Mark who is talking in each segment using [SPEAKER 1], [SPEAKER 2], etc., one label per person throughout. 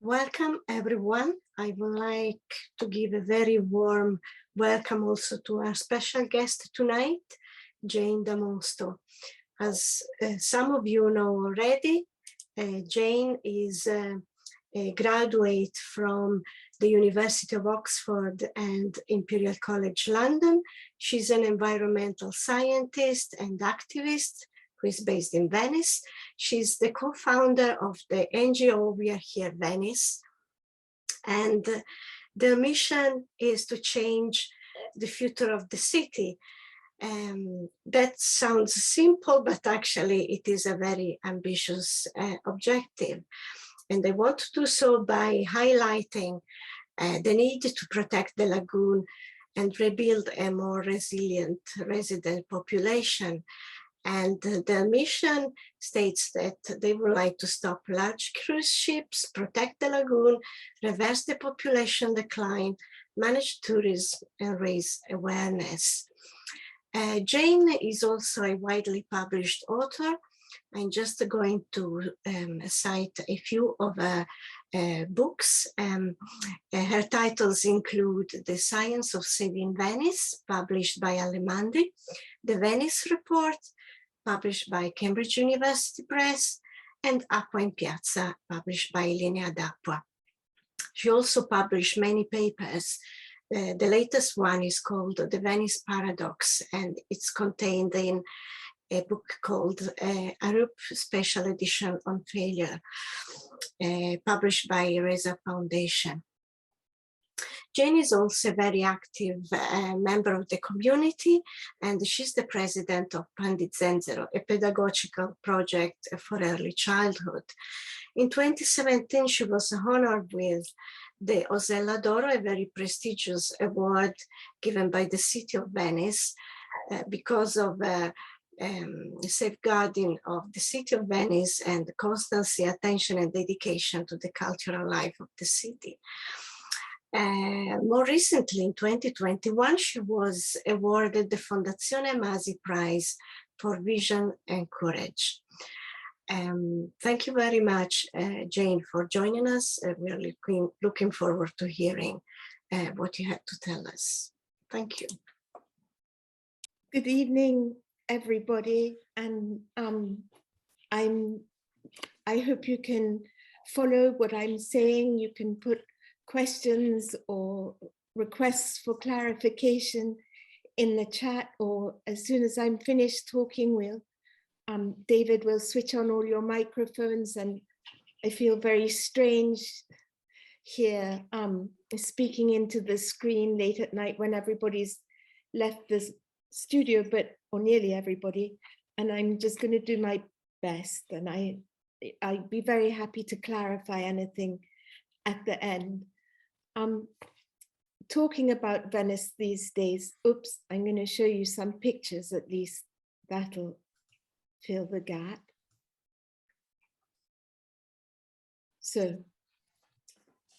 [SPEAKER 1] Welcome, everyone. I would like to give a very warm welcome also to our special guest tonight, Jane da Mosto. As some of you know already, Jane is a graduate from the University of Oxford and Imperial College London. She's an environmental scientist and activist who is based in Venice. She's the co-founder of the NGO We Are Here Venice. And their mission is to change the future of the city. That sounds simple, but actually it is a very ambitious objective. And they want to do so by highlighting the need to protect the lagoon and rebuild a more resilient resident population. And their mission states that they would like to stop large cruise ships, protect the lagoon, reverse the population decline, manage tourism, and raise awareness. Jane is also a widely published author. I'm just going to cite a few of her books. Her titles include The Science of Saving Venice, published by Alemanni, The Venice Report, published by Cambridge University Press, and Acqua in Piazza, published by Linea d'Acqua. She also published many papers. The latest one is called The Venice Paradox, and it's contained in a book called Arup Special Edition on Failure, published by Reza Foundation. Jane is also a very active member of the community, and she's the president of Pandit Zenzero, a pedagogical project for early childhood. In 2017, she was honored with the Osella d'Oro, a very prestigious award given by the city of Venice because of safeguarding of the city of Venice and the constancy, attention, and dedication to the cultural life of the city. More recently, in 2021, she was awarded the Fondazione Masi Prize for Vision and Courage. Thank you very much, Jane, for joining us. We are looking forward to hearing what you have to tell us. Thank you.
[SPEAKER 2] Good evening, everybody, and I hope you can follow what I'm saying. You can put questions or requests for clarification in the chat, or as soon as I'm finished talking, David will switch on all your microphones. And I feel very strange here speaking into the screen late at night when everybody's left the studio, or nearly everybody, and I'm just going to do my best, and I'd be very happy to clarify anything at the end. Talking about Venice these days, oops, I'm going to show you some pictures, at least that'll fill the gap. So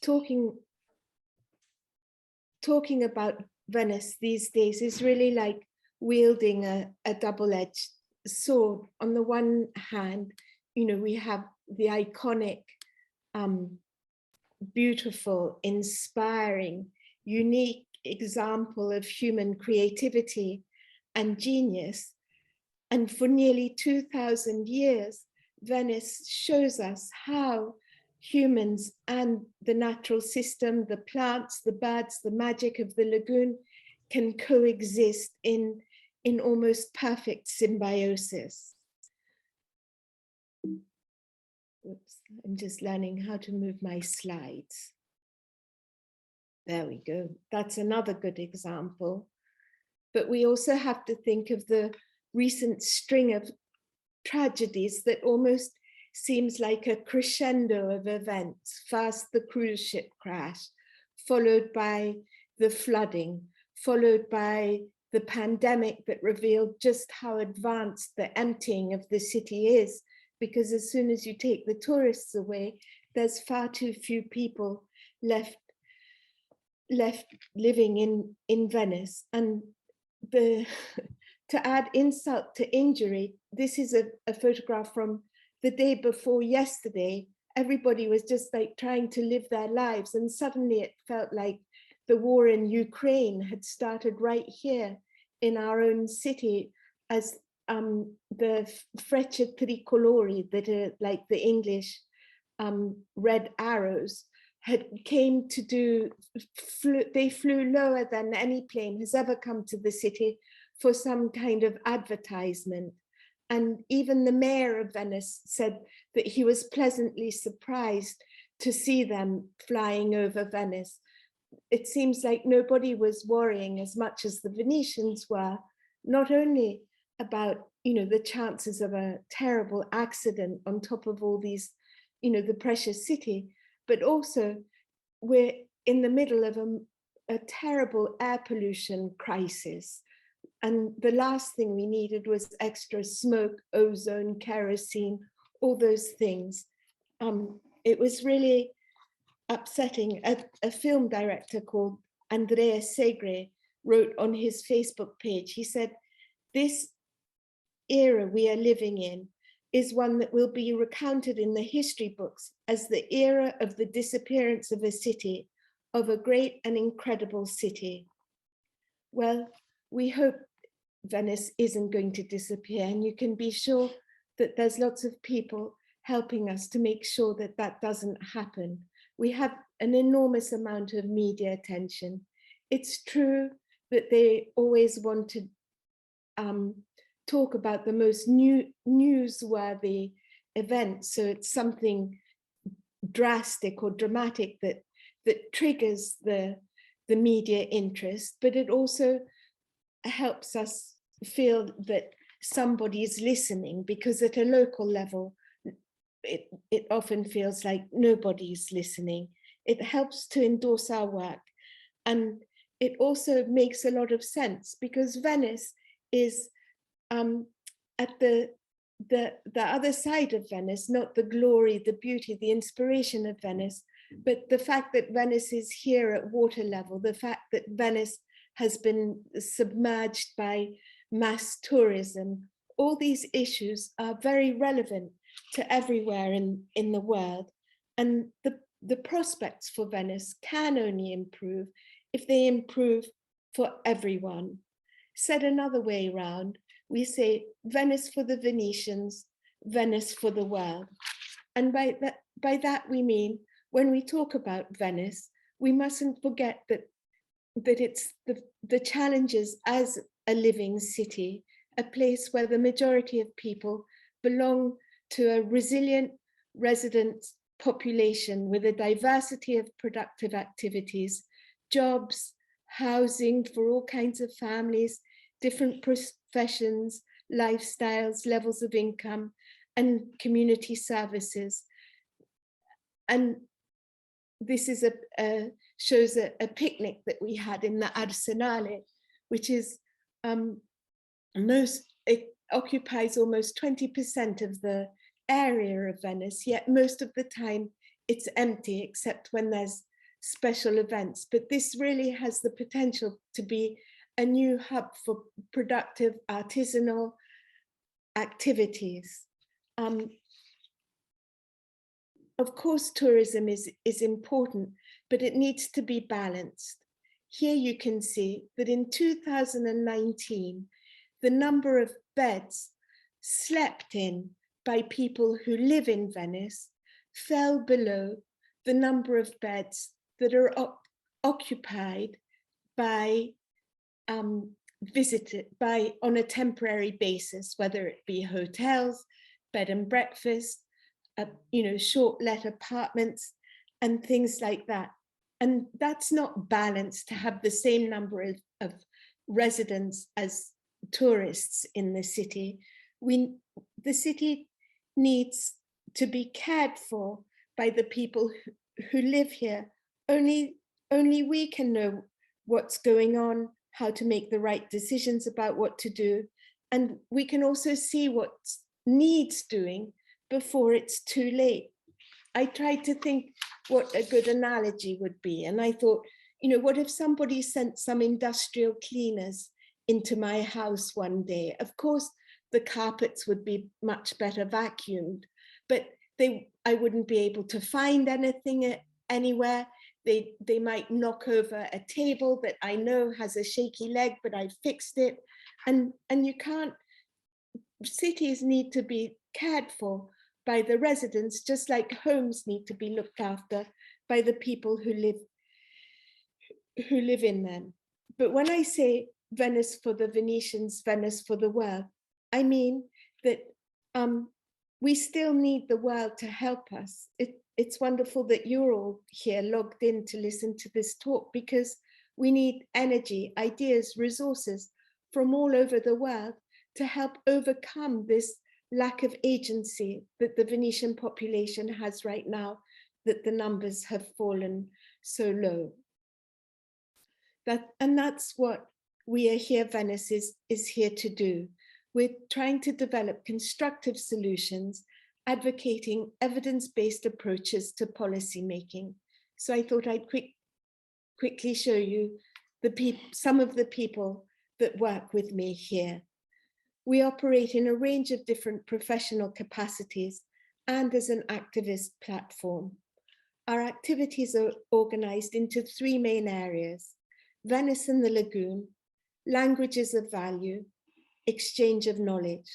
[SPEAKER 2] talking about Venice these days is really like wielding a double-edged sword. On the one hand, we have the iconic, beautiful, inspiring, unique example of human creativity and genius. And for nearly 2,000 years, Venice shows us how humans and the natural system, the plants, the birds, the magic of the lagoon can coexist in almost perfect symbiosis. Oops, I'm just learning how to move my slides. There we go. That's another good example. But we also have to think of the recent string of tragedies that almost seems like a crescendo of events. First, the cruise ship crash, followed by the flooding, followed by the pandemic that revealed just how advanced the emptying of the city is, because as soon as you take the tourists away, there's far too few people left living in Venice. And to add insult to injury, this is a photograph from the day before yesterday everybody was just like trying to live their lives. And suddenly it felt like the war in Ukraine had started right here in our own city, as the frecce tricolori, that are like the English red arrows, came to do, they flew lower than any plane has ever come to the city for some kind of advertisement. And even the mayor of Venice said that he was pleasantly surprised to see them flying over Venice. It seems like nobody was worrying as much as the Venetians were, not only about, the chances of a terrible accident on top of all these, the precious city, but also we're in the middle of a terrible air pollution crisis. And the last thing we needed was extra smoke, ozone, kerosene, all those things. It was really upsetting. A film director called Andrea Segre wrote on his Facebook page, he said, this era we are living in is one that will be recounted in the history books as the era of the disappearance of a city, of a great and incredible city. Well, we hope Venice isn't going to disappear, and you can be sure that there's lots of people helping us to make sure that that doesn't happen. We have an enormous amount of media attention. It's true that they always want to talk about the most newsworthy events. So it's something drastic or dramatic that triggers the media interest, but it also helps us feel that somebody is listening, because at a local level, it often feels like nobody's listening. It helps to endorse our work. And it also makes a lot of sense, because Venice is at the other side of Venice, not the glory, the beauty, the inspiration of Venice, but the fact that Venice is here at water level, the fact that Venice has been submerged by mass tourism. All these issues are very relevant to everywhere in the world. And the prospects for Venice can only improve if they improve for everyone. Said another way around, we say Venice for the Venetians, Venice for the world. And by that we mean, when we talk about Venice, we mustn't forget that it's the challenges as a living city, a place where the majority of people belong to a resilient resident population with a diversity of productive activities, jobs, housing for all kinds of families, different professions, lifestyles, levels of income, and community services. And this is shows a picnic that we had in the Arsenale, which is it occupies almost 20% of the area of Venice, yet most of the time it's empty except when there's special events. But this really has the potential to be a new hub for productive artisanal activities. Of course, tourism is important, but it needs to be balanced. Here you can see that in 2019, the number of beds slept in by people who live in Venice fell below the number of beds that are occupied by visited by on a temporary basis, whether it be hotels, bed and breakfast, short let apartments and things like that. And that's not balanced to have the same number of residents as tourists in the city. The city needs to be cared for by the people who live here. Only we can know what's going on, how to make the right decisions about what to do. And we can also see what needs doing before it's too late. I tried to think what a good analogy would be. And I thought, what if somebody sent some industrial cleaners into my house one day? Of course, the carpets would be much better vacuumed, but they I wouldn't be able to find anything anywhere. They might knock over a table that I know has a shaky leg, but I fixed it. And you can't, cities need to be cared for by the residents, just like homes need to be looked after by the people who live in them. But when I say Venice for the Venetians, Venice for the world, I mean that we still need the world to help us. It's wonderful that you're all here logged in to listen to this talk, because we need energy, ideas, resources from all over the world to help overcome this lack of agency that the Venetian population has right now, that the numbers have fallen so low. That's what we are here, Venice is here to do. We're trying to develop constructive solutions, advocating evidence-based approaches to policy making. So I thought I'd quickly show you some of the people that work with me here. We operate in a range of different professional capacities and as an activist platform. Our activities are organized into 3 main areas: Venice and the lagoon, languages of value, exchange of knowledge.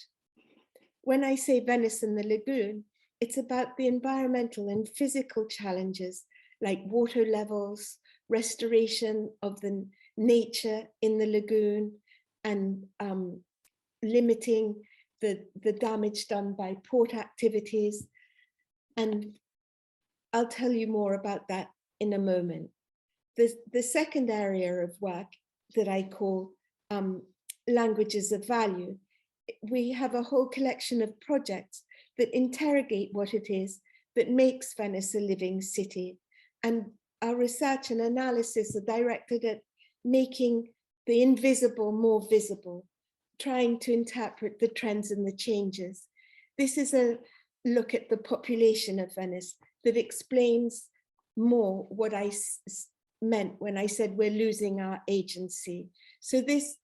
[SPEAKER 2] When I say Venice and the lagoon, it's about the environmental and physical challenges like water levels, restoration of the nature in the lagoon, and limiting the damage done by port activities. And I'll tell you more about that in a moment. The second area of work that I call languages of value, we have a whole collection of projects that interrogate what it is that makes Venice a living city. And our research and analysis are directed at making the invisible more visible, trying to interpret the trends and the changes. This is a look at the population of Venice that explains more what I meant when I said we're losing our agency. So this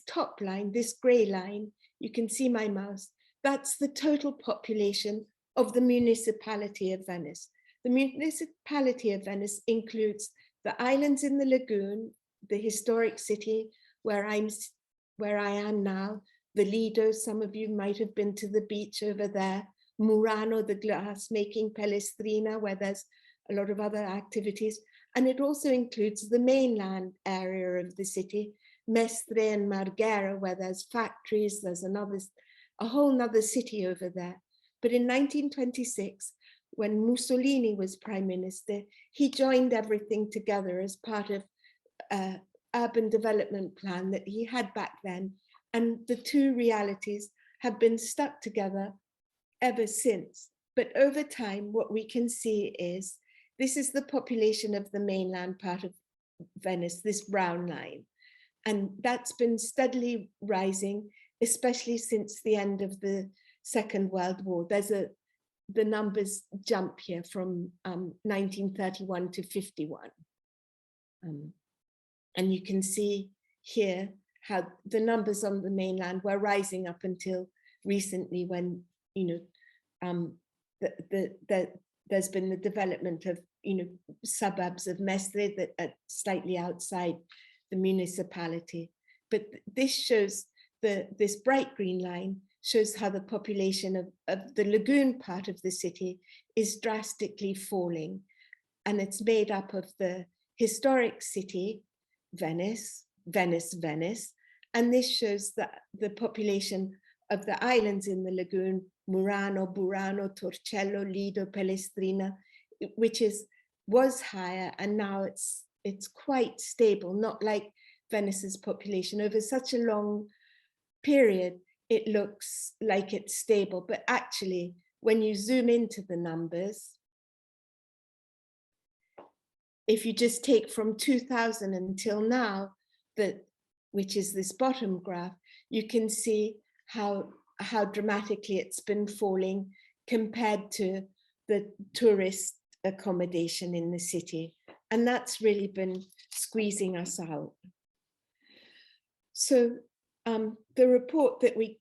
[SPEAKER 2] top line, this gray line, you can see my mouse, that's the total population of the municipality of Venice. The municipality of Venice includes the islands in the lagoon, the historic city where I am now, the Lido, some of you might have been to the beach over there, Murano, the glass-making Palestrina, where there's a lot of other activities. And it also includes the mainland area of the city, Mestre and Marghera, where there's factories, there's a whole nother city over there. But in 1926, when Mussolini was prime minister, he joined everything together as part of an urban development plan that he had back then. And the two realities have been stuck together ever since. But over time, what we can see is, this is the population of the mainland part of Venice, this brown line. And that's been steadily rising, especially since the end of the Second World War. The numbers jump here from 1931 to 51. And you can see here how the numbers on the mainland were rising up until recently, when, there's been the development of, suburbs of Mestre that are slightly outside the municipality. But this shows, this bright green line shows how the population of the lagoon part of the city is drastically falling. And it's made up of the historic city, Venice. And this shows that the population of the islands in the lagoon, Murano, Burano, Torcello, Lido, Palestrina, which was higher, and now it's quite stable, not like Venice's population. Over such a long period, it looks like it's stable, but actually, when you zoom into the numbers, if you just take from 2000 until now, which is this bottom graph, you can see how dramatically it's been falling compared to the tourist accommodation in the city. And that's really been squeezing us out. So the report that we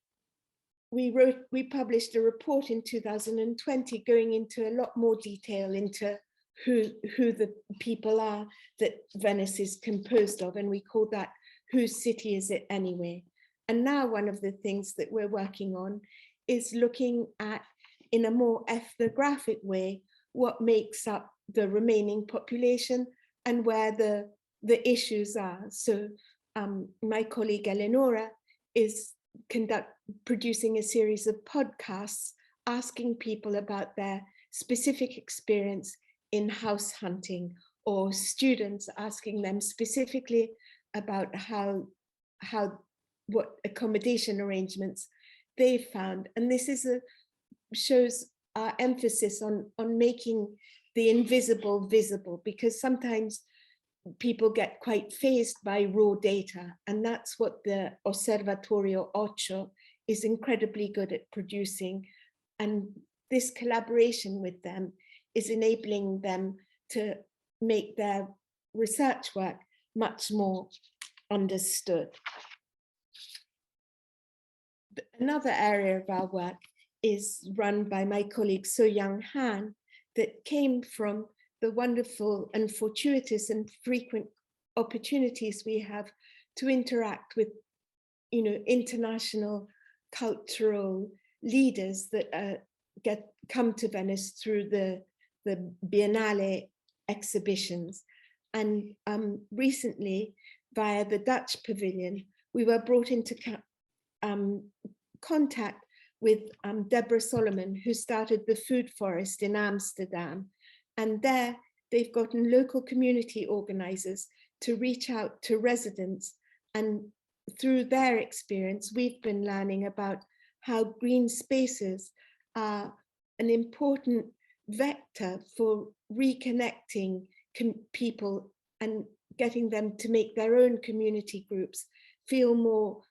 [SPEAKER 2] we published a report in 2020 going into a lot more detail into who the people are that Venice is composed of, and we call that Whose City Is It Anyway? And now one of the things that we're working on is looking at, in a more ethnographic way, what makes up the remaining population and where the issues are. So my colleague Eleonora is producing a series of podcasts asking people about their specific experience in house hunting, or students asking them specifically about what accommodation arrangements they found. And this shows our emphasis on making the invisible visible, because sometimes people get quite fazed by raw data, and that's what the Osservatorio Ocho is incredibly good at producing. And this collaboration with them is enabling them to make their research work much more understood. Another area of our work is run by my colleague So Young Han, that came from the wonderful and fortuitous and frequent opportunities we have to interact with, international cultural leaders that come to Venice through the Biennale exhibitions. And recently, via the Dutch pavilion, we were brought into contact with Deborah Solomon, who started the Food Forest in Amsterdam. And there they've gotten local community organizers to reach out to residents. And through their experience, we've been learning about how green spaces are an important vector for reconnecting people and getting them to make their own community groups feel more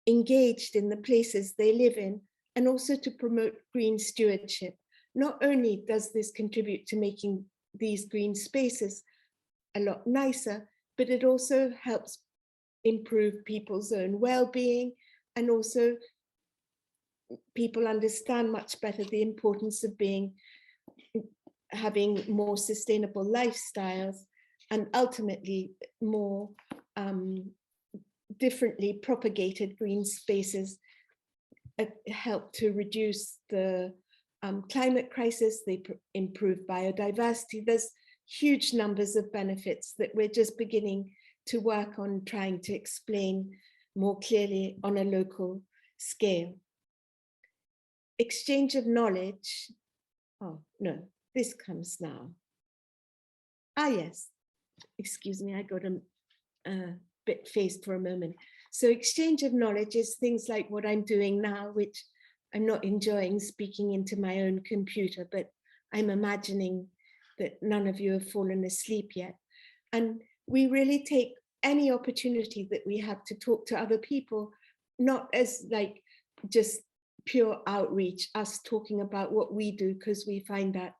[SPEAKER 2] engaged in the places they live in, and also to promote green stewardship. Not only does this contribute to making these green spaces a lot nicer, but it also helps improve people's own well-being, and also people understand much better the importance of having more sustainable lifestyles, and ultimately more differently propagated green spaces help to reduce the climate crisis. They improve biodiversity. There's huge numbers of benefits that we're just beginning to work on trying to explain more clearly on a local scale. Exchange of knowledge. Oh, no, this comes now. Ah, yes. Excuse me, I got a bit phased for a moment. So exchange of knowledge is things like what I'm doing now, which I'm not enjoying speaking into my own computer, but I'm imagining that none of you have fallen asleep yet. And we really take any opportunity that we have to talk to other people, not as like just pure outreach, us talking about what we do, because we find that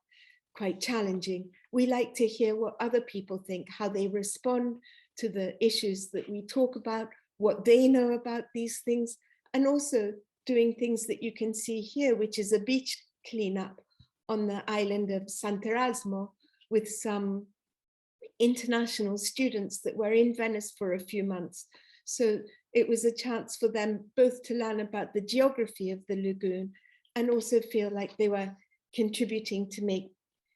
[SPEAKER 2] quite challenging. We like to hear what other people think, how they respond to the issues that we talk about, what they know about these things, and also doing things that you can see here, which is a beach cleanup on the island of Sant'Erasmo with some international students that were in Venice for a few months. So it was a chance for them both to learn about the geography of the lagoon and also feel like they were contributing to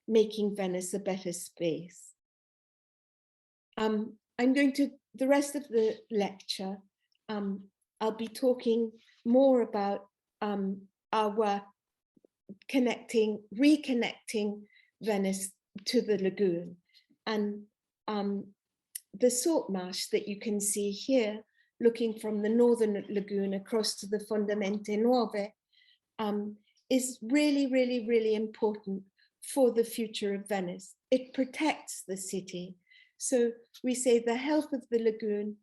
[SPEAKER 2] making Venice a better space. I'm going to, the rest of the lecture, I'll be talking more about our work reconnecting Venice to the lagoon. And the salt marsh that you can see here, looking from the northern lagoon across to the Fondamente Nuove, is really, really, really important for the future of Venice. It protects the city. So we say the health of the lagoon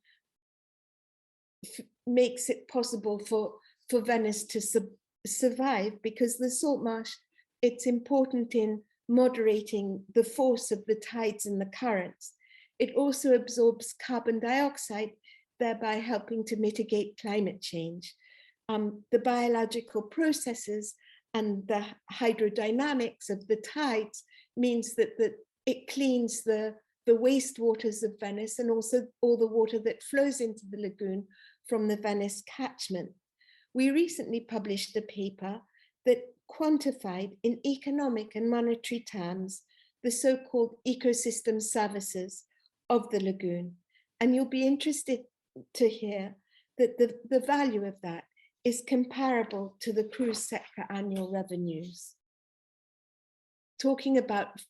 [SPEAKER 2] makes it possible for Venice to survive, because the salt marsh, it's important in moderating the force of the tides and the currents. It also absorbs carbon dioxide, thereby helping to mitigate climate change. the biological processes and the hydrodynamics of the tides means that it cleans the wastewaters of Venice and also all the water that flows into the lagoon from the Venice catchment. We recently published a paper that quantified in economic and monetary terms the so-called ecosystem services of the lagoon. And you'll be interested to hear that the value of that is comparable to the cruise sector annual revenues. Talking about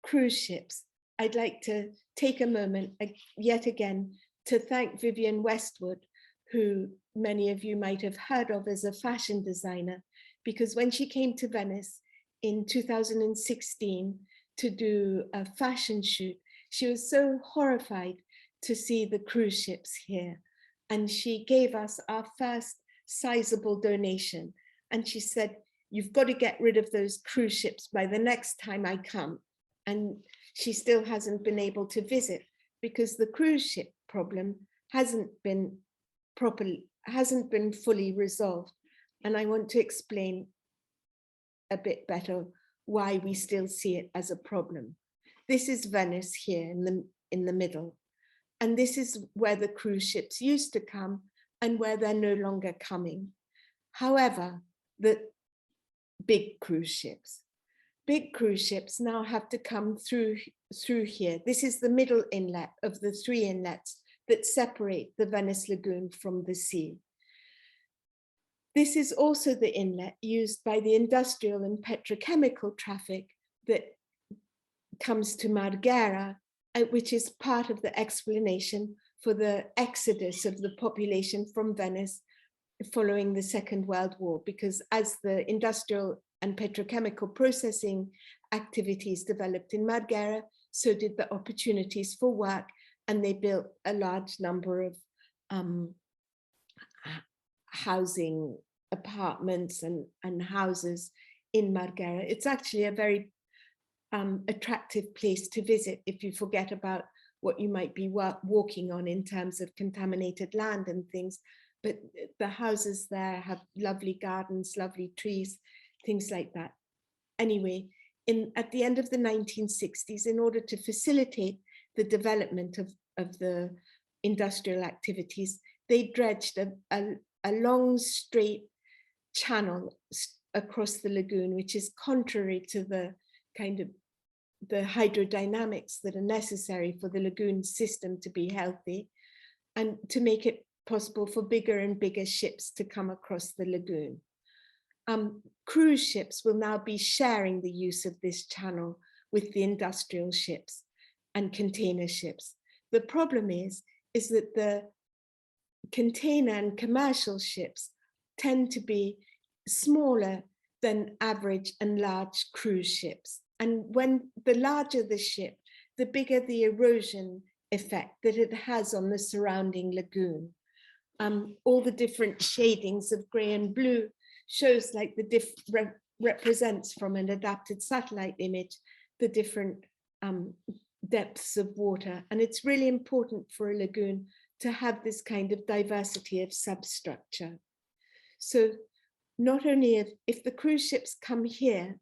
[SPEAKER 2] cruise ships, I'd like to take a moment yet again to thank Vivienne Westwood, who many of you might have heard of as a fashion designer, because when she came to Venice in 2016 to do a fashion shoot, she was so horrified to see the cruise ships here. And she gave us our first sizable donation. And she said, you've got to get rid of those cruise ships by the next time I come. And she still hasn't been able to visit because the cruise ship problem hasn't been fully resolved. And I want to explain a bit better why we still see it as a problem. This is Venice here in the middle. And this is where the cruise ships used to come and where they're no longer coming. However, the big cruise ships now have to come through here. This is the middle inlet of the 3 inlets that separate the Venice lagoon from the sea. This is also the inlet used by the industrial and petrochemical traffic that comes to Marghera, which is part of the explanation for the exodus of the population from Venice following the Second World War, because as the industrial and petrochemical processing activities developed in Marghera, so did the opportunities for work, and they built a large number of housing, apartments and houses in Marghera. It's actually a very attractive place to visit if you forget about what you might be walking on in terms of contaminated land and things. But the houses there have lovely gardens, lovely trees, things like that. Anyway, at the end of the 1960s, in order to facilitate the development of the industrial activities, they dredged a long straight channel across the lagoon, which is contrary to the kind of the hydrodynamics that are necessary for the lagoon system to be healthy, and to make it possible for bigger and bigger ships to come across the lagoon. Cruise ships will now be sharing the use of this channel with the industrial ships and container ships. The problem is that the container and commercial ships tend to be smaller than average and large cruise ships. And when the larger the ship, the bigger the erosion effect that it has on the surrounding lagoon. All the different shadings of gray and blue shows like represents from an adapted satellite image, the different depths of water. And it's really important for a lagoon to have this kind of diversity of substructure. So not only if the cruise ships come here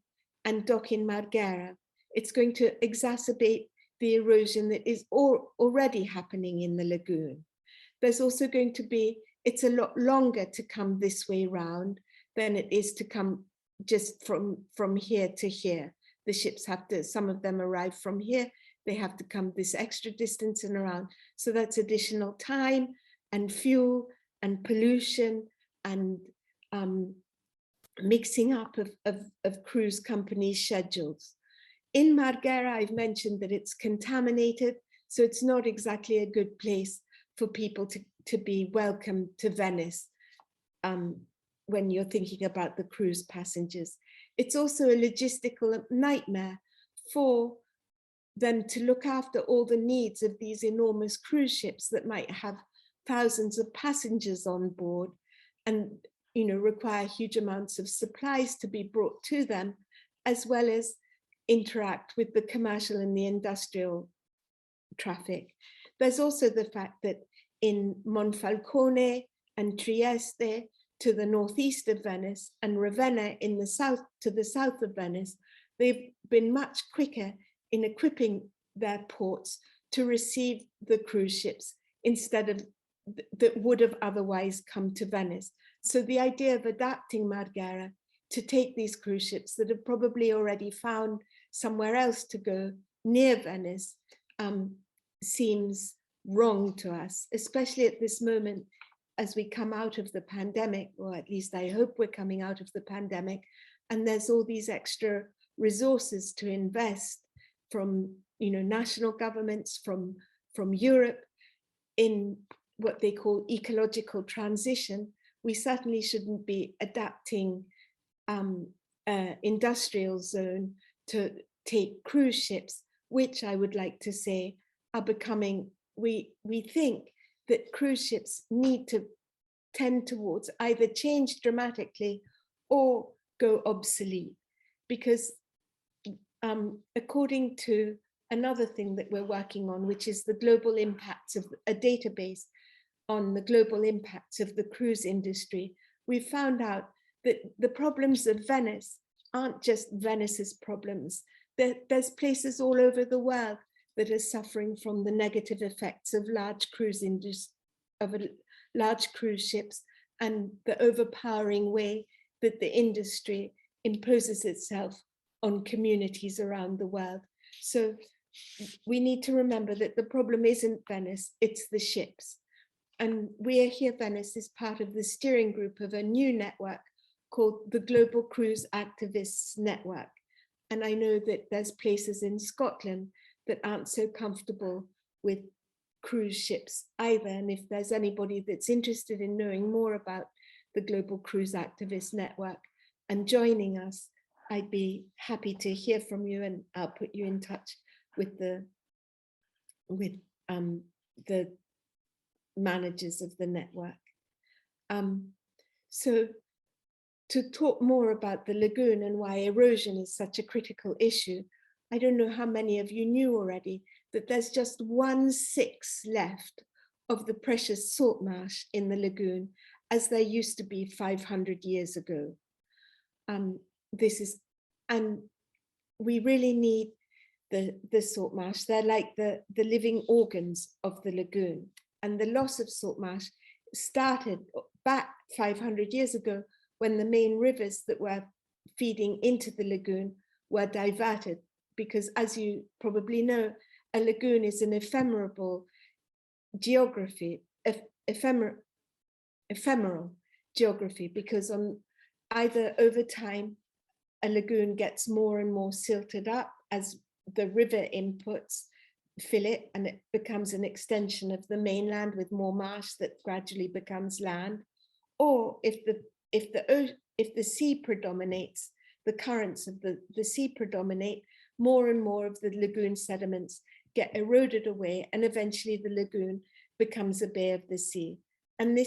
[SPEAKER 2] and dock in Marghera, it's going to exacerbate the erosion that is already happening in the lagoon. There's also going to be, it's a lot longer to come this way round than it is to come just from here to here. The ships have to, some of them arrive from here, they have to come this extra distance and around. So that's additional time and fuel and pollution and mixing up of cruise companies' schedules. In Marghera, I've mentioned that it's contaminated, so it's not exactly a good place for people to be welcome to Venice when you're thinking about the cruise passengers. It's also a logistical nightmare for them to look after all the needs of these enormous cruise ships that might have thousands of passengers on board and require huge amounts of supplies to be brought to them, as well as interact with the commercial and the industrial traffic. There's also the fact that in Monfalcone and Trieste, to the northeast of Venice and Ravenna in the south, to the south of Venice, they've been much quicker in equipping their ports to receive the cruise ships instead of that would have otherwise come to Venice. So the idea of adapting Marghera to take these cruise ships that have probably already found somewhere else to go near Venice seems wrong to us, especially at this moment as we come out of the pandemic, or at least I hope we're coming out of the pandemic, and there's all these extra resources to invest from national governments, from Europe, in what they call ecological transition. We certainly shouldn't be adapting industrial zone to take cruise ships, which I would like to say are becoming, we think that cruise ships need to tend towards either change dramatically or go obsolete, because according to another thing that we're working on, which is the global impacts of a database on the global impacts of the cruise industry, we found out that the problems of Venice aren't just Venice's problems. There's places all over the world that are suffering from the negative effects of large cruise ships and the overpowering way that the industry imposes itself on communities around the world. So we need to remember that the problem isn't Venice, it's the ships. And We Are Here Venice is part of the steering group of a new network called the Global Cruise Activists Network. And I know that there's places in Scotland that aren't so comfortable with cruise ships either. And if there's anybody that's interested in knowing more about the Global Cruise Activist Network and joining us, I'd be happy to hear from you, and I'll put you in touch with the managers of the network. So to talk more about the lagoon and why erosion is such a critical issue, I don't know how many of you knew already that there's just 1/6 left of the precious salt marsh in the lagoon, as there used to be 500 years ago. And we really need the salt marsh. They're like the living organs of the lagoon. And the loss of salt marsh started back 500 years ago when the main rivers that were feeding into the lagoon were diverted. Because as you probably know, a lagoon is an ephemeral geography, ephemeral geography, because on either over time, a lagoon gets more and more silted up as the river inputs fill it, and it becomes an extension of the mainland with more marsh that gradually becomes land. Or if the sea predominates, the currents of the sea predominate, more and more of the lagoon sediments get eroded away, and eventually the lagoon becomes a bay of the sea. And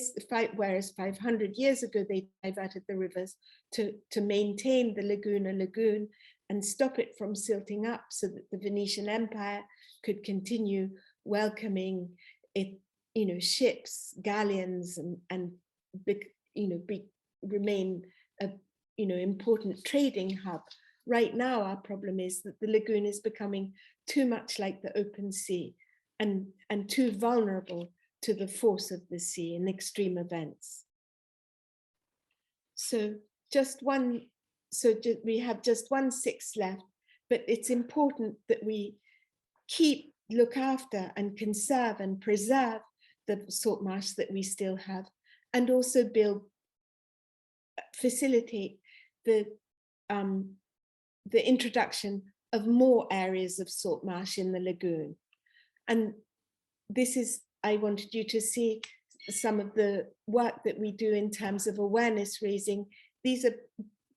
[SPEAKER 2] whereas 500 years ago, they diverted the rivers to maintain the lagoon a lagoon and stop it from silting up so that the Venetian Empire could continue welcoming it, ships, galleons, and remain a important trading hub. Right now, our problem is that the lagoon is becoming too much like the open sea and too vulnerable to the force of the sea in extreme events. So we have just 1/6 left, but it's important that we look after and conserve and preserve the salt marsh that we still have, and also facilitate the introduction of more areas of salt marsh in the lagoon. And I wanted you to see some of the work that we do in terms of awareness raising. These are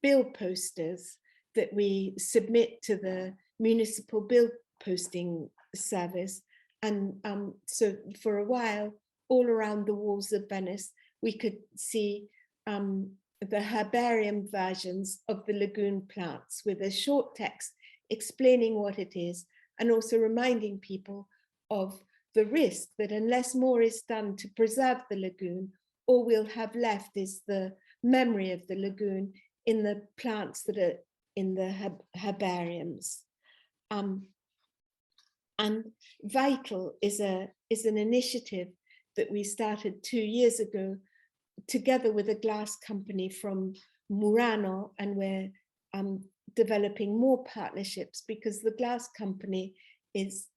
[SPEAKER 2] bill posters that we submit to the municipal bill posting service. And so for a while, all around the walls of Venice, we could see the herbarium versions of the lagoon plants with a short text explaining what it is, and also reminding people of the risk that unless more is done to preserve the lagoon, all we'll have left is the memory of the lagoon in the plants that are in the herbariums. And Vital is an initiative that we started 2 years ago together with a glass company from Murano, and we're developing more partnerships because the glass company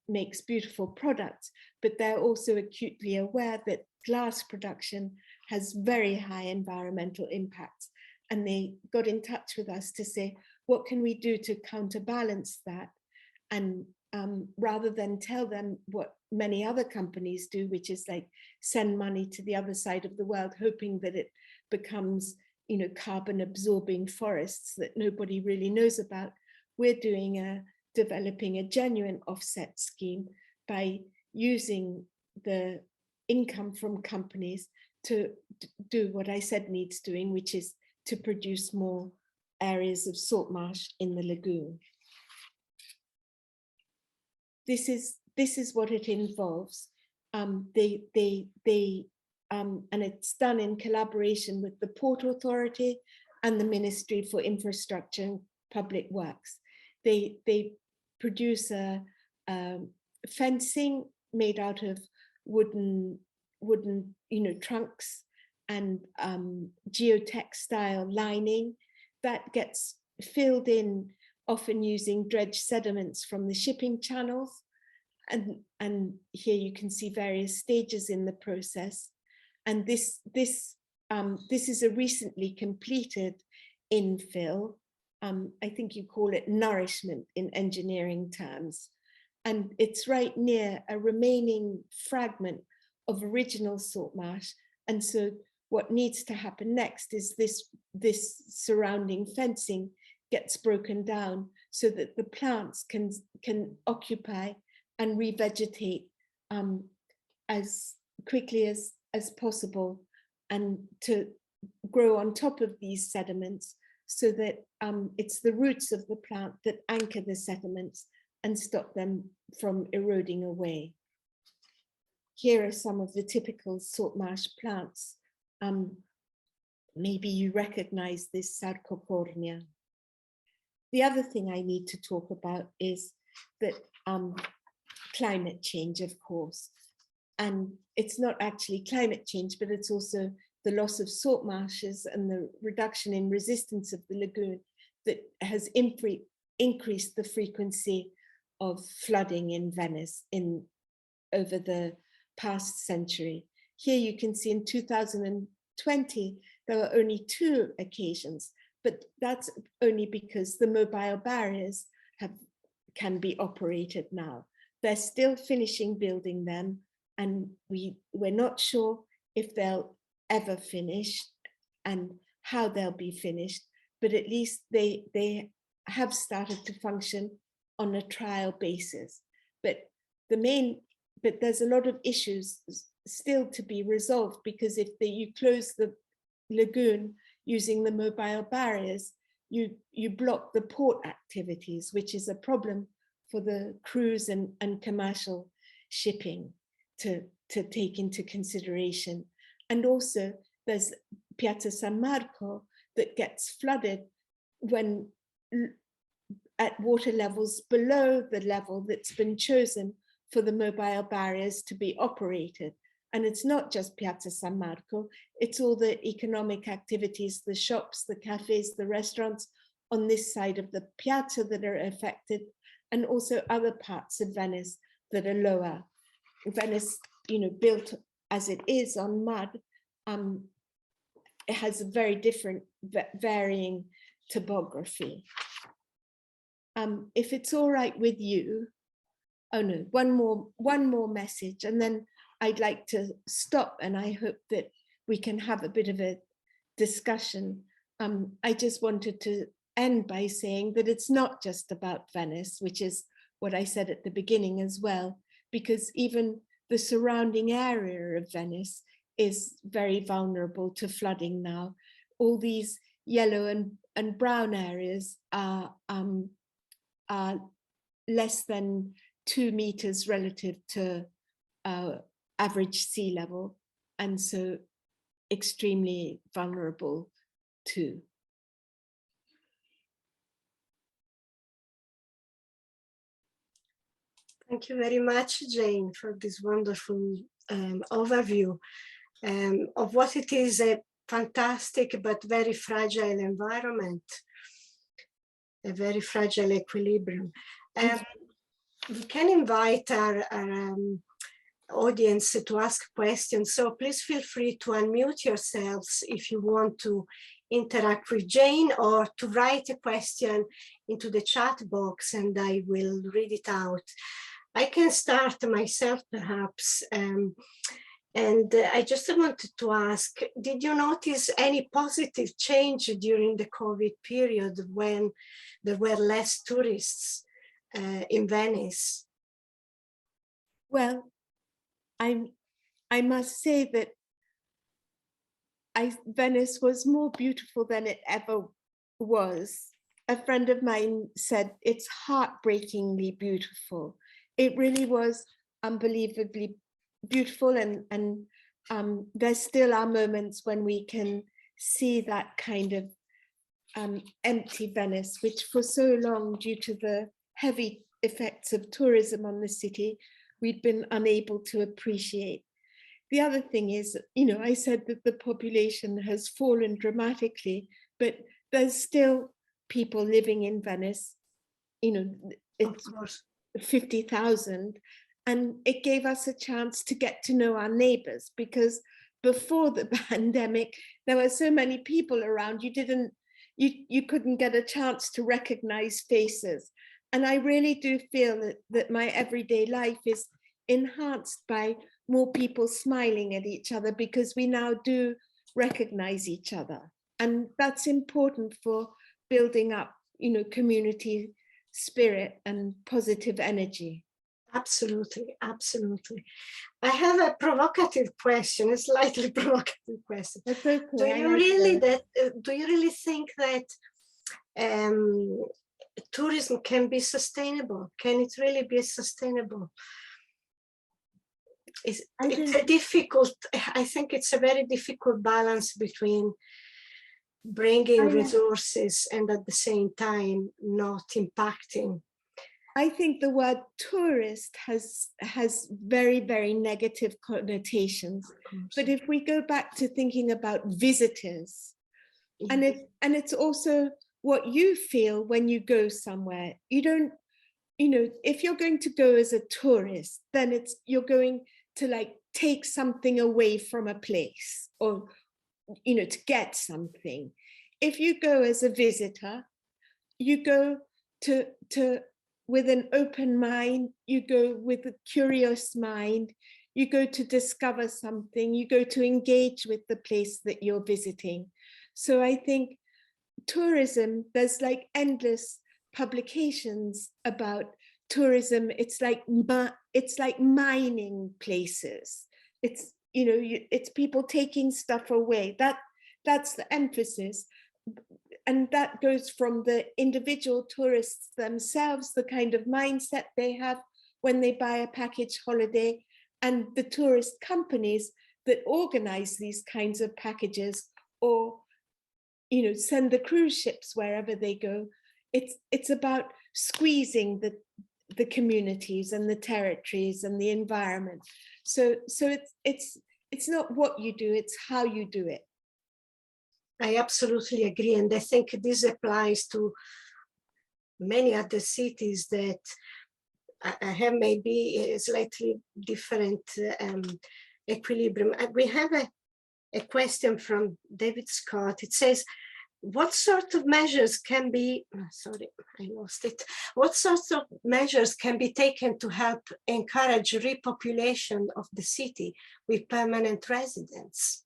[SPEAKER 2] makes beautiful products, but they're also acutely aware that glass production has very high environmental impacts. And they got in touch with us to say, what can we do to counterbalance that? And rather than tell them what many other companies do, which is like send money to the other side of the world, hoping that it becomes, you know, carbon absorbing forests that nobody really knows about, we're developing a genuine offset scheme by using the income from companies to do what I said needs doing, which is to produce more areas of salt marsh in the lagoon. This is what it involves. And it's done in collaboration with the Port Authority and the Ministry for Infrastructure and Public Works. They produce a fencing made out of wooden trunks and geotextile lining that gets filled in, often using dredged sediments from the shipping channels. And here you can see various stages in the process. And this is a recently completed infill. I think you call it nourishment in engineering terms. And it's right near a remaining fragment of original salt marsh. And so what needs to happen next is this surrounding fencing gets broken down so that the plants can occupy and revegetate as quickly as possible, and to grow on top of these sediments so that it's the roots of the plant that anchor the sediments and stop them from eroding away. Here are some of the typical salt marsh plants. Maybe you recognize this Sarcocornia. The other thing I need to talk about is that climate change, of course. And it's not actually climate change, but it's also the loss of salt marshes and the reduction in resistance of the lagoon that has increased the frequency of flooding in Venice over the past century. Here you can see in 2020, there were only 2 occasions, but that's only because the mobile barriers can be operated now. They're still finishing building them, and we're not sure if they'll ever finish and how they'll be finished, but at least they have started to function on a trial basis. But there's a lot of issues still to be resolved, because if you close the lagoon using the mobile barriers, you block the port activities, which is a problem for the cruise and commercial shipping to take into consideration. And also there's Piazza San Marco that gets flooded when at water levels below the level that's been chosen for the mobile barriers to be operated. And it's not just Piazza San Marco, it's all the economic activities, the shops, the cafes, the restaurants on this side of the piazza that are affected, and also other parts of Venice that are lower. Venice, built as it is on mud, it has a very different, varying topography. If it's all right with you, oh no, one more message, and then I'd like to stop, and I hope that we can have a bit of a discussion. I just wanted to end by saying that it's not just about Venice, which is what I said at the beginning as well, because even the surrounding area of Venice is very vulnerable to flooding now. All these yellow and brown areas are less than 2 meters relative to average sea level, and so extremely vulnerable too.
[SPEAKER 1] Thank you very much, Jane, for this wonderful overview of what it is a fantastic but very fragile environment, a very fragile equilibrium. We can invite our audience to ask questions, so please feel free to unmute yourselves if you want to interact with Jane, or to write a question into the chat box and I will read it out. I can start myself perhaps, and I just wanted to ask, did you notice any positive change during the COVID period when there were less tourists in Venice?
[SPEAKER 2] Well, I must say that Venice was more beautiful than it ever was. A friend of mine said it's heartbreakingly beautiful. It really was unbelievably beautiful, and there still are moments when we can see that kind of empty Venice, which for so long, due to the heavy effects of tourism on the city, we'd been unable to appreciate. The other thing is, I said that the population has fallen dramatically, but there's still people living in Venice, it's 50,000, and it gave us a chance to get to know our neighbors, because before the pandemic, there were so many people around, you couldn't get a chance to recognize faces. And I really do feel that my everyday life is enhanced by more people smiling at each other, because we now do recognize each other. And that's important for building up, community spirit and positive energy.
[SPEAKER 1] Absolutely, absolutely. I have a provocative question, a slightly provocative question.
[SPEAKER 2] That's okay.
[SPEAKER 1] Do you really think that tourism can be sustainable? Can it really be sustainable? It's a difficult, I think it's a very difficult balance between bringing resources and at the same time not impacting.
[SPEAKER 2] I think the word tourist has very, very negative connotations. But if we go back to thinking about visitors, and it's also what you feel when you go somewhere. You don't, if you're going to go as a tourist, then you're going to take something away from a place, or to get something. If you go as a visitor, you go to with an open mind, you go with a curious mind, you go to discover something, you go to engage with the place that you're visiting. So I think tourism, there's endless publications about tourism. It's like mining places. It's it's people taking stuff away. That's the emphasis, and that goes from the individual tourists themselves, the kind of mindset they have when they buy a package holiday, and the tourist companies that organize these kinds of packages, or send the cruise ships wherever they go. It's about squeezing the communities and the territories and the environment. So it's not what you do, it's how you do it.
[SPEAKER 1] I absolutely agree, and I think this applies to many other cities that have maybe a slightly different equilibrium. We have a question from David Scott. It says, what sort of measures can be, sorry, I lost it. What sorts of measures can be taken to help encourage repopulation of the city with permanent residents?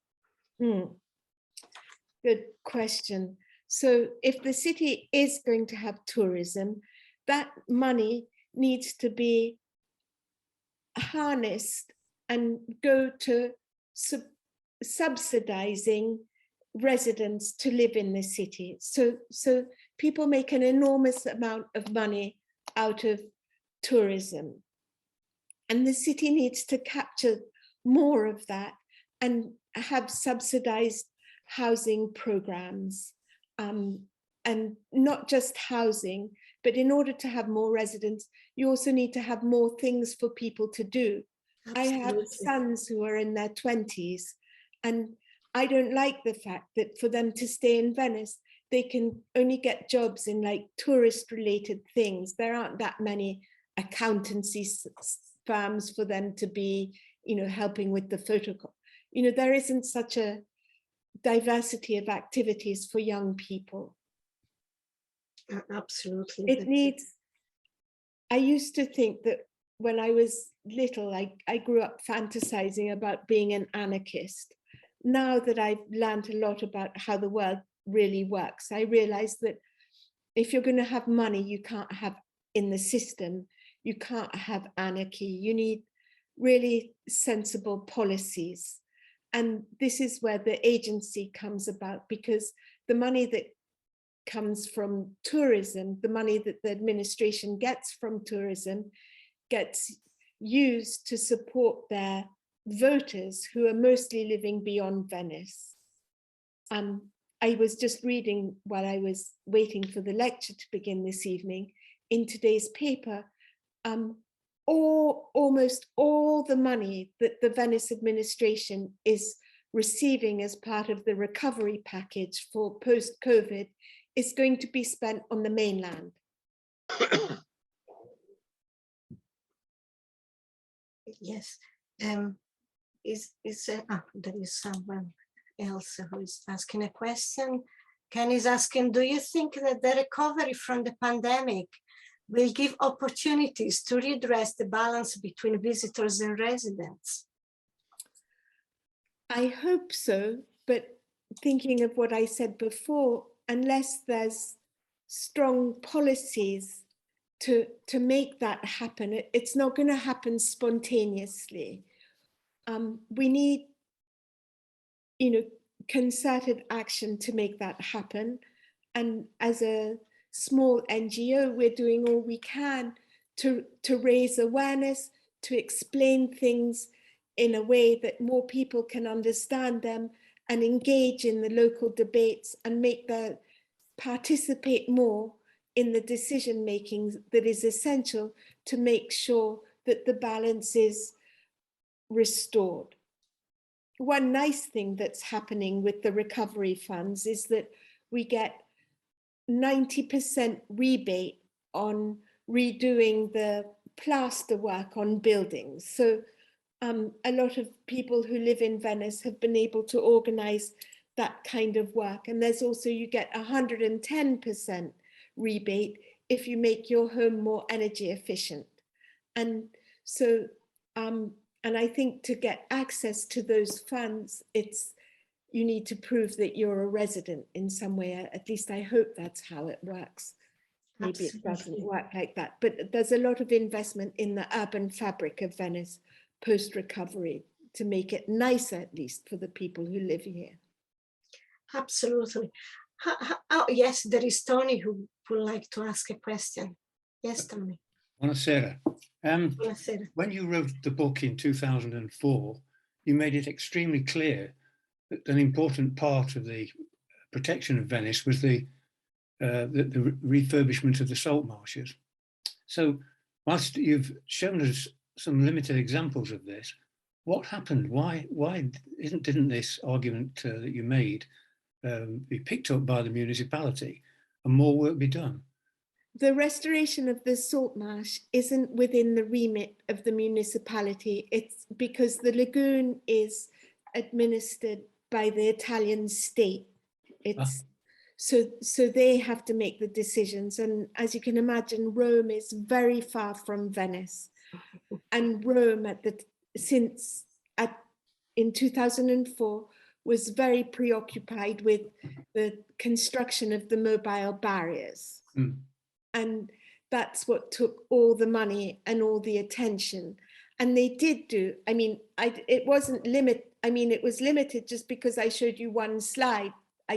[SPEAKER 2] Good question. So if the city is going to have tourism, that money needs to be harnessed and go to subsidizing residents to live in the city. So people make an enormous amount of money out of tourism. And the city needs to capture more of that and have subsidized housing programs, and not just housing, but in order to have more residents, you also need to have more things for people to do.
[SPEAKER 1] Absolutely.
[SPEAKER 2] I have sons who are in their 20s, and I don't like the fact that for them to stay in Venice, they can only get jobs in like tourist related things. There aren't that many accountancy firms for them to be, helping with the photocopy. There isn't such a diversity of activities for young people.
[SPEAKER 1] Absolutely.
[SPEAKER 2] It needs, I used to think that when I was little, I grew up fantasizing about being an anarchist. Now that I've learned a lot about how the world really works, I realize that if you're going to have money, you can't have in the system, you can't have anarchy. You need really sensible policies. And this is where the agency comes about, because the money that comes from tourism, the money that the administration gets from tourism, gets used to support their voters who are mostly living beyond Venice. I was just reading while I was waiting for the lecture to begin this evening in today's paper, almost all the money that the Venice administration is receiving as part of the recovery package for post-COVID is going to be spent on the mainland.
[SPEAKER 1] Yes. There is someone else who is asking a question. Ken is asking, do you think that the recovery from the pandemic will give opportunities to redress the balance between visitors and residents?
[SPEAKER 2] I hope so, but thinking of what I said before, unless there's strong policies to make that happen, it's not going to happen spontaneously. We need, concerted action to make that happen. And as a small NGO, we're doing all we can to raise awareness, to explain things in a way that more people can understand them and engage in the local debates and participate more in the decision making that is essential to make sure that the balance is restored. One nice thing that's happening with the recovery funds is that we get 90% rebate on redoing the plaster work on buildings. So a lot of people who live in Venice have been able to organize that kind of work. And there's also, you get 110% rebate if you make your home more energy efficient. And so, and I think to get access to those funds, you need to prove that you're a resident in some way. At least I hope that's how it works. Maybe Absolutely. It doesn't work like that, but there's a lot of investment in the urban fabric of Venice post-recovery to make it nicer, at least for the people who live here.
[SPEAKER 1] Absolutely. Oh, yes, there is Tony who would like to ask a question. Yes, Tony.
[SPEAKER 3] Buonasera. When you wrote the book in 2004, you made it extremely clear that an important part of the protection of Venice was the refurbishment of the salt marshes. So whilst you've shown us some limited examples of this, what happened? Why didn't this argument that you made be picked up by the municipality and more work be done?
[SPEAKER 2] The restoration of the salt marsh isn't within the remit of the municipality. It's because the lagoon is administered by the Italian state. So they have to make the decisions. And as you can imagine, Rome is very far from Venice. And Rome in 2004 was very preoccupied with the construction of the mobile barriers. Mm. And that's what took all the money and all the attention. And they did do, it wasn't it was limited just because I showed you one slide. I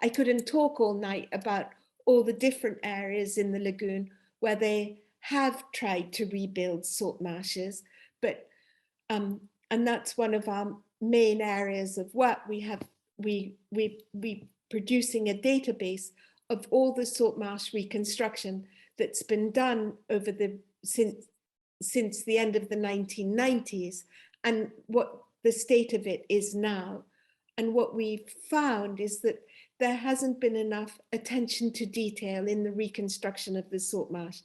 [SPEAKER 2] couldn't talk all night about all the different areas in the lagoon where they have tried to rebuild salt marshes, but, and that's one of our main areas of work. We have we producing a database of all the salt marsh reconstruction that's been done over the since the end of the 1990s, and what the state of it is now. And what we've found is that there hasn't been enough attention to detail in the reconstruction of the salt marsh.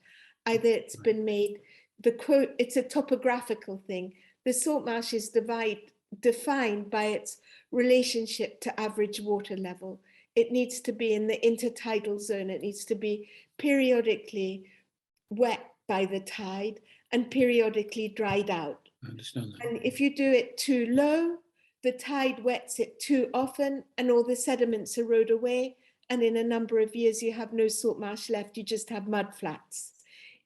[SPEAKER 2] Either it's been made, the quote, it's a topographical thing. The salt marsh is defined by its relationship to average water level. It needs to be in the intertidal zone. It needs to be periodically wet by the tide and periodically dried out.
[SPEAKER 3] I understand that.
[SPEAKER 2] And if you do it too low, the tide wets it too often and all the sediments erode away. And in a number of years, you have no salt marsh left, you just have mud flats.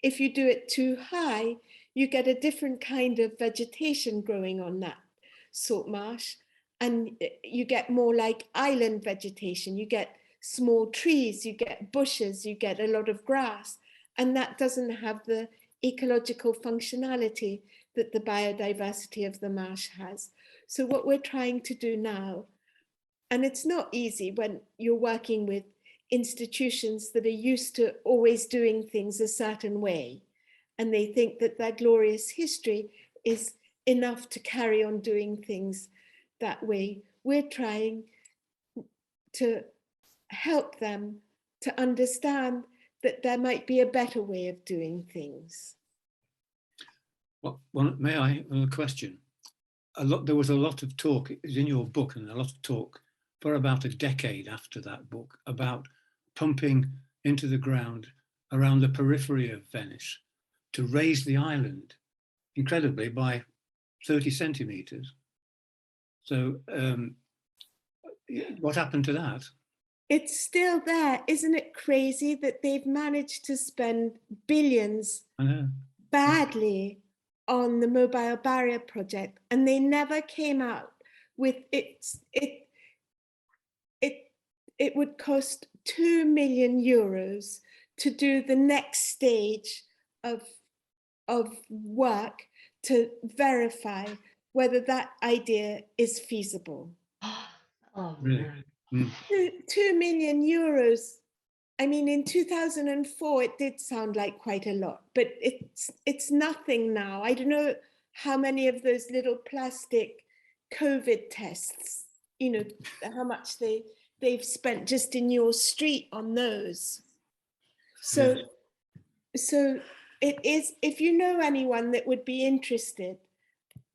[SPEAKER 2] If you do it too high, you get a different kind of vegetation growing on that salt marsh. And you get more like island vegetation. You get small trees, you get bushes, you get a lot of grass. And that doesn't have the ecological functionality that the biodiversity of the marsh has. So what we're trying to do now, and it's not easy when you're working with institutions that are used to always doing things a certain way, and they think that their glorious history is enough to carry on doing things that way. We're trying to help them to understand that there might be a better way of doing things.
[SPEAKER 3] Well, may I, a question? There was a lot of talk, it was in your book, and a lot of talk for about a decade after that book about pumping into the ground around the periphery of Venice to raise the island, incredibly, by 30 centimeters. So what happened to that?
[SPEAKER 2] It's still there. Isn't it crazy that they've managed to spend billions badly on the mobile barrier project, and they never came out with it would cost €2 million to do the next stage of work to verify whether that idea is feasible.
[SPEAKER 1] Oh,
[SPEAKER 3] Really? Mm.
[SPEAKER 2] €2 million. I mean, in 2004, it did sound like quite a lot, but it's nothing now. I don't know how many of those little plastic COVID tests, you know, how much they've spent just in your street on those. So, so it is, if you know anyone that would be interested,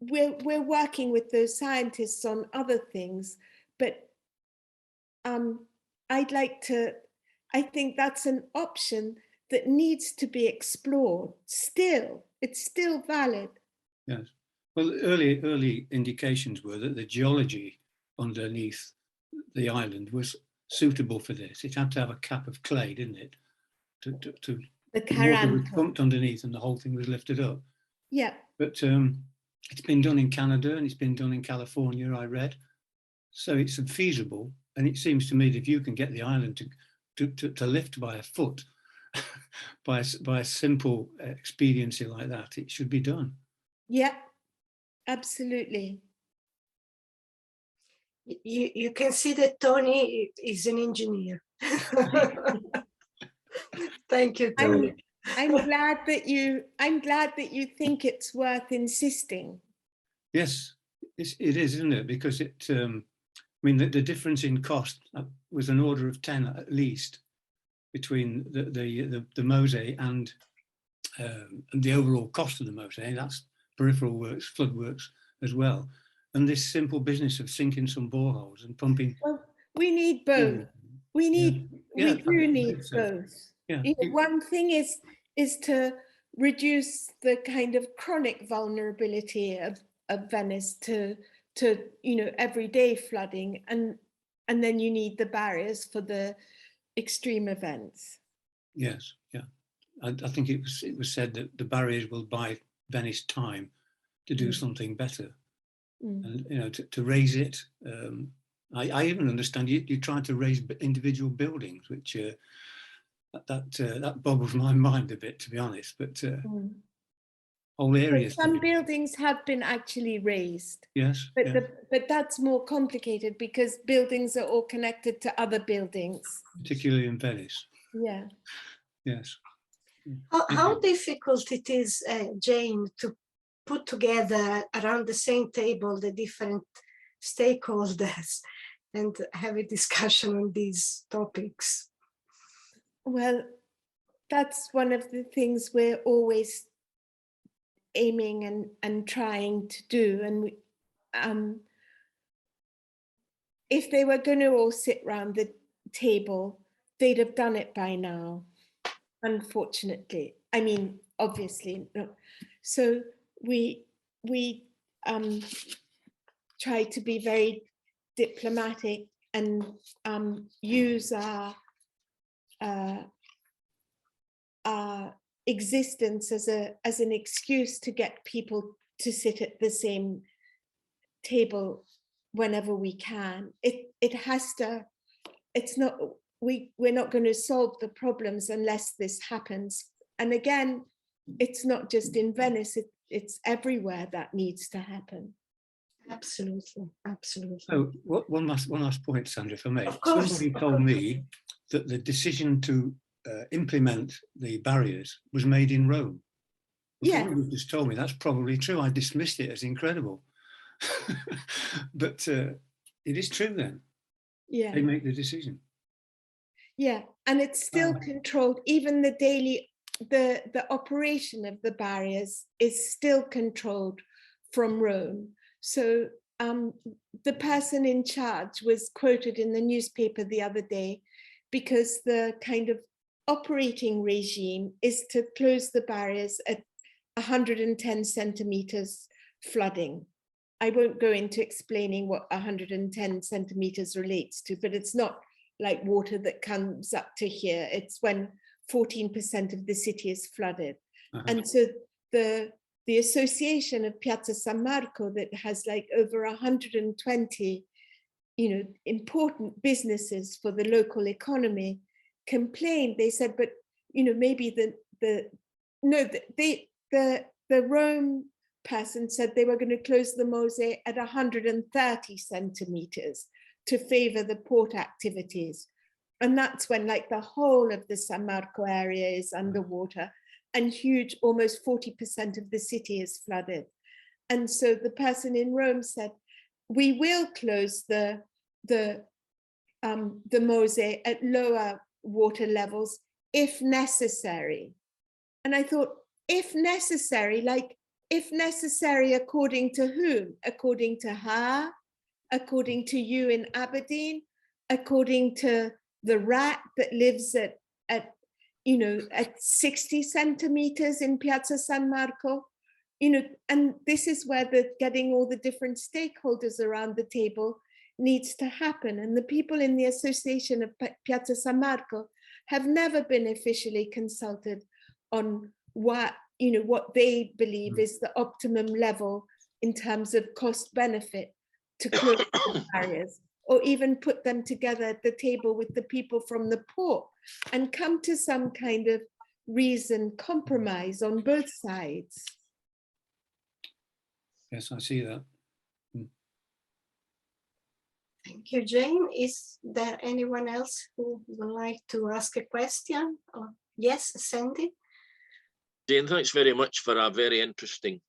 [SPEAKER 2] we're working with those scientists on other things, but I think that's an option that needs to be explored still. It's still valid.
[SPEAKER 3] Yes. Well, early indications were that the geology underneath the island was suitable for this. It had to have a cap of clay, didn't it? The water was pumped underneath and the whole thing was lifted up.
[SPEAKER 2] Yeah.
[SPEAKER 3] But it's been done in Canada and it's been done in California, I read. So it's feasible. And it seems to me that if you can get the island to lift by a foot, by a simple expediency like that, it should be done.
[SPEAKER 2] Yeah, absolutely.
[SPEAKER 1] You can see that Tony is an engineer. Thank you, Tony.
[SPEAKER 2] I'm glad that you think it's worth insisting.
[SPEAKER 3] Yes, it is, isn't it? Because it. I mean, the difference in cost was an order of 10 at least between the Mosaic and the overall cost of the Mosaic. That's peripheral works, flood works as well. And this simple business of sinking some boreholes and pumping.
[SPEAKER 2] Well, we need both. We do need both.
[SPEAKER 3] Yeah.
[SPEAKER 2] You know, one thing is to reduce the kind of chronic vulnerability of Venice to everyday flooding, and then you need the barriers for the extreme events.
[SPEAKER 3] Yes, yeah. I think it was said that the barriers will buy Venice time to do something better, and to raise it. I even understand you try to raise individual buildings, which that boggles my mind a bit, to be honest. But whole areas.
[SPEAKER 2] Some buildings have been actually raised.
[SPEAKER 3] Yes.
[SPEAKER 2] But,
[SPEAKER 3] yes.
[SPEAKER 2] but that's more complicated because buildings are all connected to other buildings.
[SPEAKER 3] Particularly in Venice.
[SPEAKER 2] Yeah.
[SPEAKER 3] Yes.
[SPEAKER 1] How difficult it is, Jane, to put together around the same table the different stakeholders and have a discussion on these topics?
[SPEAKER 2] Well, that's one of the things we're always aiming and trying to do. And we, if they were going to all sit around the table, they'd have done it by now, unfortunately. I mean, obviously. No. So we try to be very diplomatic and use our existence as an excuse to get people to sit at the same table whenever we can. It has to. It's not. We're not going to solve the problems unless this happens. And again, it's not just in Venice. It's everywhere that needs to happen.
[SPEAKER 1] Absolutely, absolutely.
[SPEAKER 3] So one last point, Sandra, if I may.
[SPEAKER 1] Of course,
[SPEAKER 3] somebody told me that the decision to implement the barriers was made in Rome.
[SPEAKER 2] Yeah.
[SPEAKER 3] You just told me that's probably true. I dismissed it as incredible. But it is true then.
[SPEAKER 2] Yeah.
[SPEAKER 3] They make the decision.
[SPEAKER 2] Yeah, and it's still controlled. Even the daily, the operation of the barriers is still controlled from Rome. So the person in charge was quoted in the newspaper the other day because the kind of operating regime is to close the barriers at 110 centimeters flooding. I won't go into explaining what 110 centimeters relates to, but it's not like water that comes up to here. It's when 14% of the city is flooded. And so the association of Piazza San Marco that has like over 120, important businesses for the local economy complained. They said, but maybe the Rome person said they were going to close the Mosaic at 130 centimeters to favor the port activities. And that's when like the whole of the San Marco area is underwater and huge, almost 40% of the city is flooded. And so the person in Rome said, we will close the Mosaic at lower water levels if necessary. And I thought, if necessary, like if necessary, according to whom? According to her? According to you in Aberdeen? According to the rat that lives at 60 centimeters in Piazza San Marco? And this is where getting all the different stakeholders around the table needs to happen. And the people in the Association of Piazza San Marco have never been officially consulted on what they believe is the optimum level in terms of cost benefit to close the barriers, or even put them together at the table with the people from the port and come to some kind of reasoned compromise on both sides.
[SPEAKER 3] Yes, I see that.
[SPEAKER 1] Thank you, Jane. Is there anyone else who would like to ask a question? Yes, Sandy?
[SPEAKER 4] Jane, thanks very much for a very interesting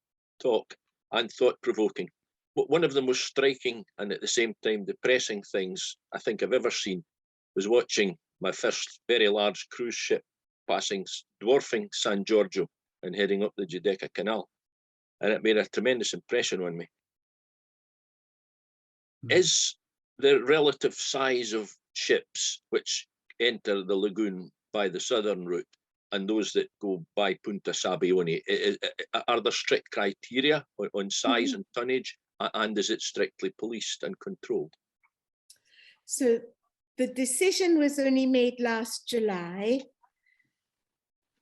[SPEAKER 4] talk and thought-provoking. But one of the most striking and at the same time depressing things I think I've ever seen was watching my first very large cruise ship dwarfing San Giorgio and heading up the Giudecca Canal. And it made a tremendous impression on me. Is the relative size of ships which enter the lagoon by the southern route and those that go by Punta Sabbione, are there strict criteria on size and tonnage, and is it strictly policed and controlled?
[SPEAKER 2] So the decision was only made last July.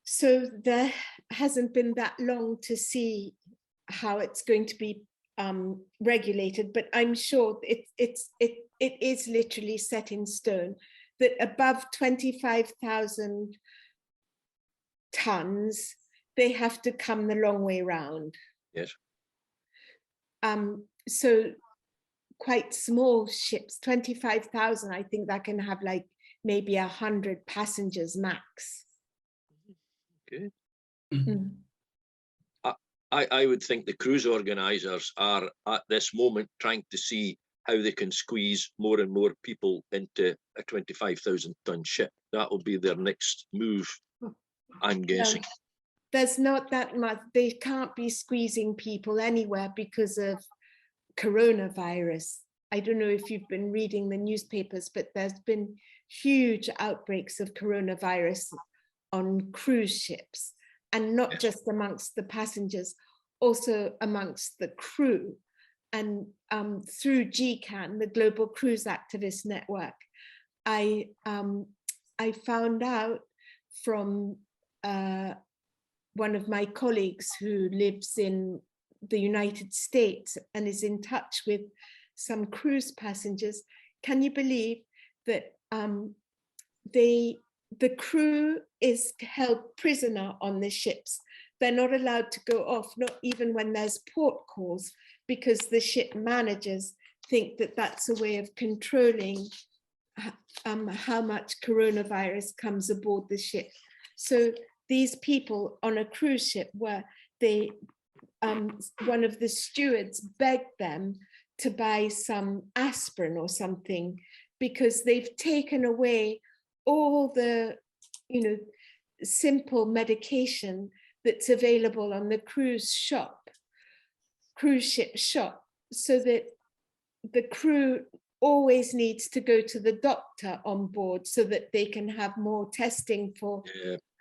[SPEAKER 2] So there hasn't been that long to see how it's going to be regulated, but I'm sure it is literally set in stone that above 25,000 tons they have to come the long way round.
[SPEAKER 4] Yes.
[SPEAKER 2] So quite small ships, 25,000, I think that can have like maybe 100 passengers max.
[SPEAKER 4] Okay.
[SPEAKER 2] Mm.
[SPEAKER 4] I would think the cruise organisers are at this moment trying to see how they can squeeze more and more people into a 25,000 ton ship. That will be their next move, I'm guessing.
[SPEAKER 2] There's not that much. They can't be squeezing people anywhere because of coronavirus. I don't know if you've been reading the newspapers, but there's been huge outbreaks of coronavirus on cruise ships, and not just amongst the passengers, also amongst the crew. And through GCAN, the Global Cruise Activist Network, I found out from one of my colleagues who lives in the United States and is in touch with some cruise passengers. Can you believe that the crew is held prisoner on the ships? They're not allowed to go off, not even when there's port calls, because the ship managers think that that's a way of controlling how much coronavirus comes aboard the ship. So these people on a cruise ship where they, one of the stewards begged them to buy some aspirin or something, because they've taken away all the, simple medication that's available on the cruise ship shop, so that the crew always needs to go to the doctor on board so that they can have more testing for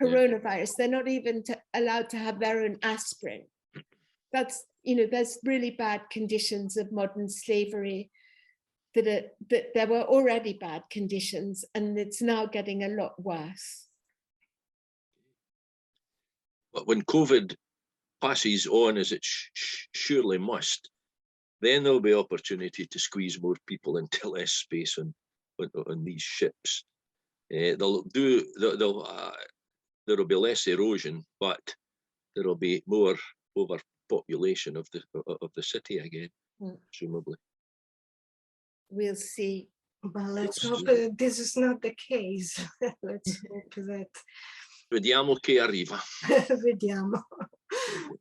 [SPEAKER 2] coronavirus. They're not even allowed to have their own aspirin. That's, there's really bad conditions of modern slavery that there were already bad conditions, and it's now getting a lot worse.
[SPEAKER 4] But when COVID passes on, as it surely must, then there'll be opportunity to squeeze more people into less space on these ships. There'll be less erosion, but there'll be more overpopulation of the city again, presumably.
[SPEAKER 2] We'll see.
[SPEAKER 1] Well, let's hope this is not the case. Let's hope that.
[SPEAKER 4] Vediamo che arriva.
[SPEAKER 1] Vediamo.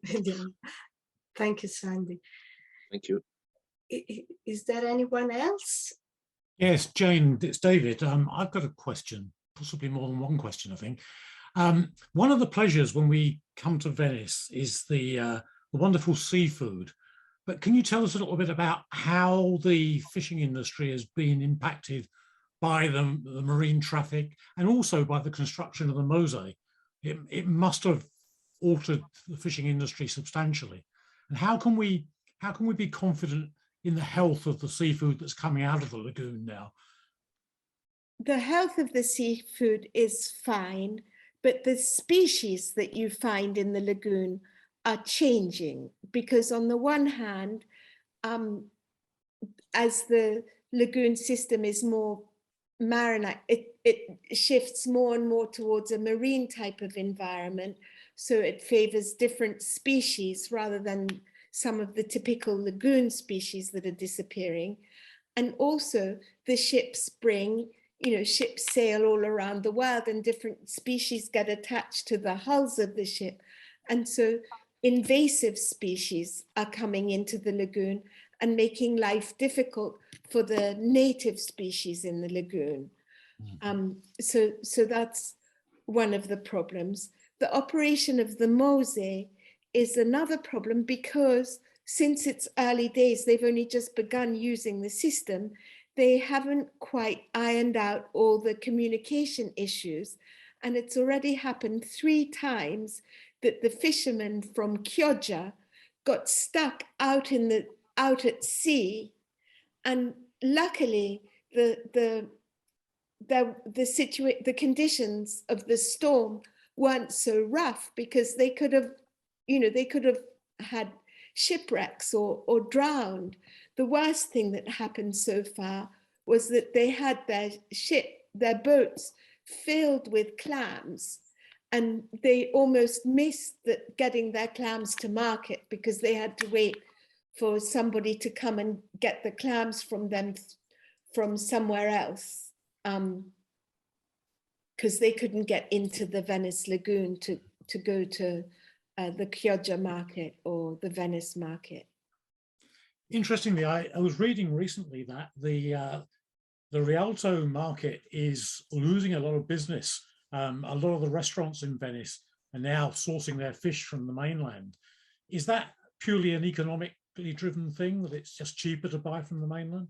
[SPEAKER 1] Vediamo. Thank you, Sandy.
[SPEAKER 3] Thank you.
[SPEAKER 1] Is there anyone else?
[SPEAKER 5] Yes, Jane, it's David. I've got a question, possibly more than one question, I think. One of the pleasures when we come to Venice is the wonderful seafood. But can you tell us a little bit about how the fishing industry has been impacted by the marine traffic and also by the construction of the Mosaic? It must have altered the fishing industry substantially. And how can we be confident in the health of the seafood that's coming out of the lagoon now?
[SPEAKER 2] The health of the seafood is fine, but the species that you find in the lagoon are changing, because on the one hand, as the lagoon system is more marine, it shifts more and more towards a marine type of environment. So it favors different species rather than some of the typical lagoon species that are disappearing. And also the ships bring, ships sail all around the world and different species get attached to the hulls of the ship. And so invasive species are coming into the lagoon and making life difficult for the native species in the lagoon. So that's one of the problems. The operation of the Mosaic is another problem, because since its early days, they've only just begun using the system. They haven't quite ironed out all the communication issues. And it's already happened 3 times that the fishermen from Chioggia got stuck out at sea, and luckily the conditions of the storm weren't so rough, because they could have had shipwrecks or drowned. The worst thing that happened so far was that they had their boats filled with clams, and they almost missed getting their clams to market because they had to wait for somebody to come and get the clams from them from somewhere else, because they couldn't get into the Venice lagoon to go to the Chioggia market or the Venice market.
[SPEAKER 5] Interestingly, I was reading recently that the Rialto market is losing a lot of business. A lot of the restaurants in Venice are now sourcing their fish from the mainland. Is that purely an economically driven thing, that it's just cheaper to buy from the mainland?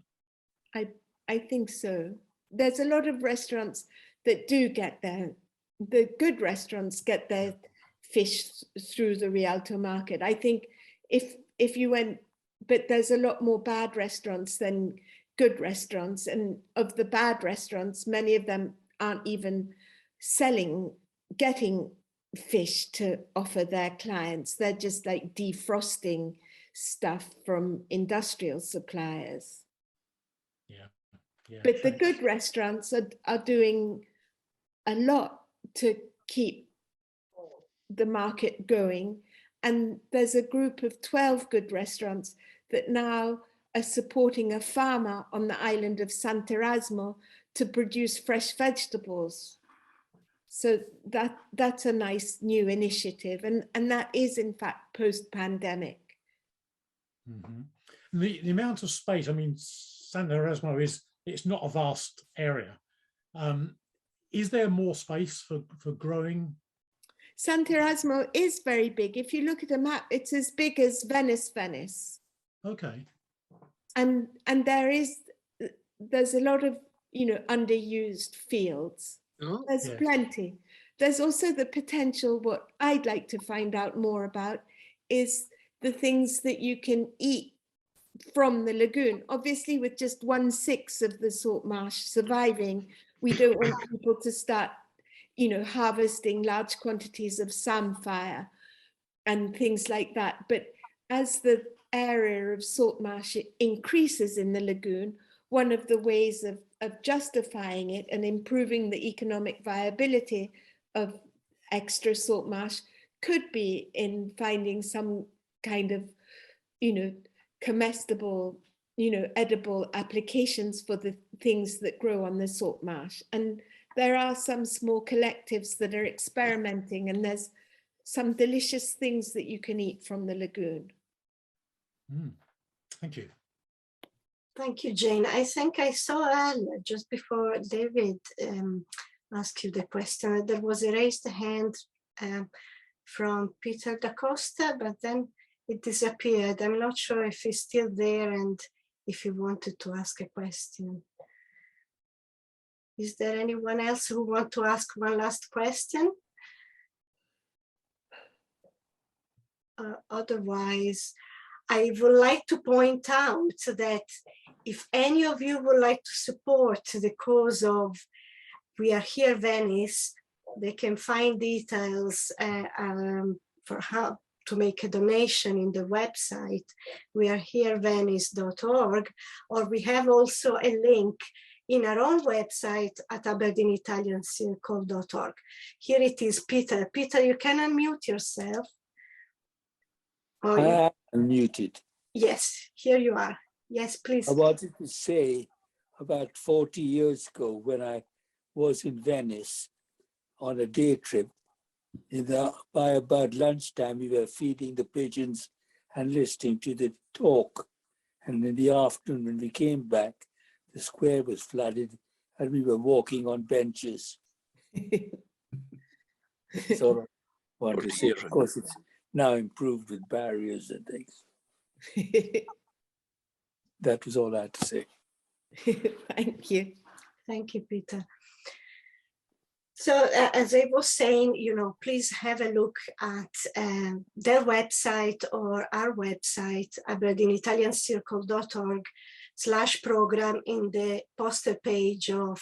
[SPEAKER 2] I think so. There's a lot of restaurants that do get the good restaurants get their fish through the Rialto market. I think if you went, but there's a lot more bad restaurants than good restaurants, and of the bad restaurants, many of them aren't even getting fish to offer their clients. They're just like defrosting stuff from industrial suppliers.
[SPEAKER 5] Yeah,
[SPEAKER 2] but the good restaurants are doing a lot to keep the market going. And there's a group of 12 good restaurants that now are supporting a farmer on the island of Sant'Erasmo to produce fresh vegetables. So that's a nice new initiative. And that is in fact post-pandemic.
[SPEAKER 5] Mm-hmm. The amount of space, I mean, Sant'Erasmo it's not a vast area. Is there more space for growing?
[SPEAKER 2] Sant'Erasmo is very big. If you look at a map, it's as big as Venice.
[SPEAKER 5] Okay.
[SPEAKER 2] And there's a lot of, underused fields.
[SPEAKER 4] Oh,
[SPEAKER 2] There's plenty. There's also the potential, what I'd like to find out more about is the things that you can eat from the lagoon. Obviously, with just 1/6 of the salt marsh surviving, we don't want people to start, harvesting large quantities of samphire and things like that. But as the area of salt marsh increases in the lagoon, one of the ways of justifying it and improving the economic viability of extra salt marsh could be in finding some kind of, comestible, edible applications for the things that grow on the salt marsh. And there are some small collectives that are experimenting, and there's some delicious things that you can eat from the lagoon.
[SPEAKER 5] Thank you.
[SPEAKER 1] Thank you, Jane. I think I saw earlier, just before David asked you the question, there was a raised hand from Peter da Costa, but then it disappeared. I'm not sure if he's still there and if he wanted to ask a question. Is there anyone else who wants to ask one last question? Otherwise, I would like to point out that if any of you would like to support the cause of We Are Here Venice, they can find details for how to make a donation in the website, weareherevenice.org, or we have also a link in our own website at aberdeenitaliancircle.org. Here it is, Peter. Peter, you can unmute yourself.
[SPEAKER 6] I am unmuted.
[SPEAKER 1] Yes, here you are. Yes, please.
[SPEAKER 6] I wanted to say about 40 years ago when I was in Venice on a day trip, by about lunchtime, we were feeding the pigeons and listening to the talk. And in the afternoon, when we came back, the square was flooded and we were walking on benches. So I want to say, of course, it's now improved with barriers and things. That was all I had to say.
[SPEAKER 2] Thank you.
[SPEAKER 1] Thank you, Peter. So as I was saying, please have a look at their website or our website, aberdeenitaliancircle.org/program in the poster page of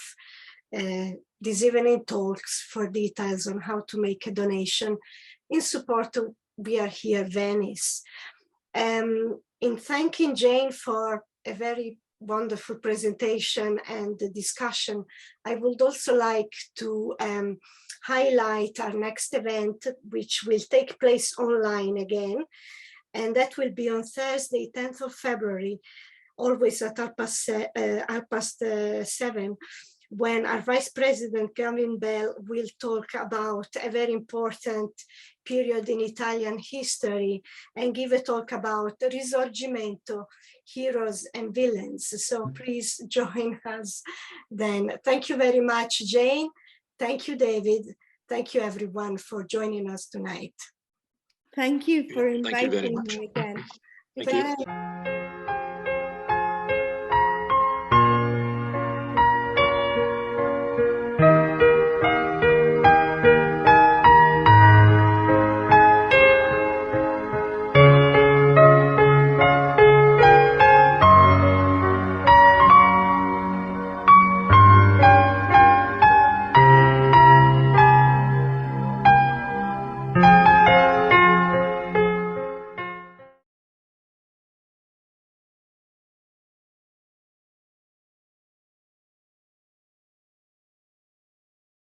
[SPEAKER 1] this evening talks for details on how to make a donation in support of We Are Here Venice. In thanking Jane for a very wonderful presentation and the discussion. I would also like to highlight our next event, which will take place online again. And that will be on Thursday, 10th of February, always at 7:30, when our Vice President Gavin Bell will talk about a very important period in Italian history and give a talk about Risorgimento, heroes and villains. So please join us then. Thank you very much, Jane. Thank you, David. Thank you, everyone, for joining us tonight.
[SPEAKER 2] Thank you for
[SPEAKER 4] Thank you very
[SPEAKER 2] inviting
[SPEAKER 4] much.
[SPEAKER 2] me again.
[SPEAKER 4] Thank you.
[SPEAKER 2] Goodbye.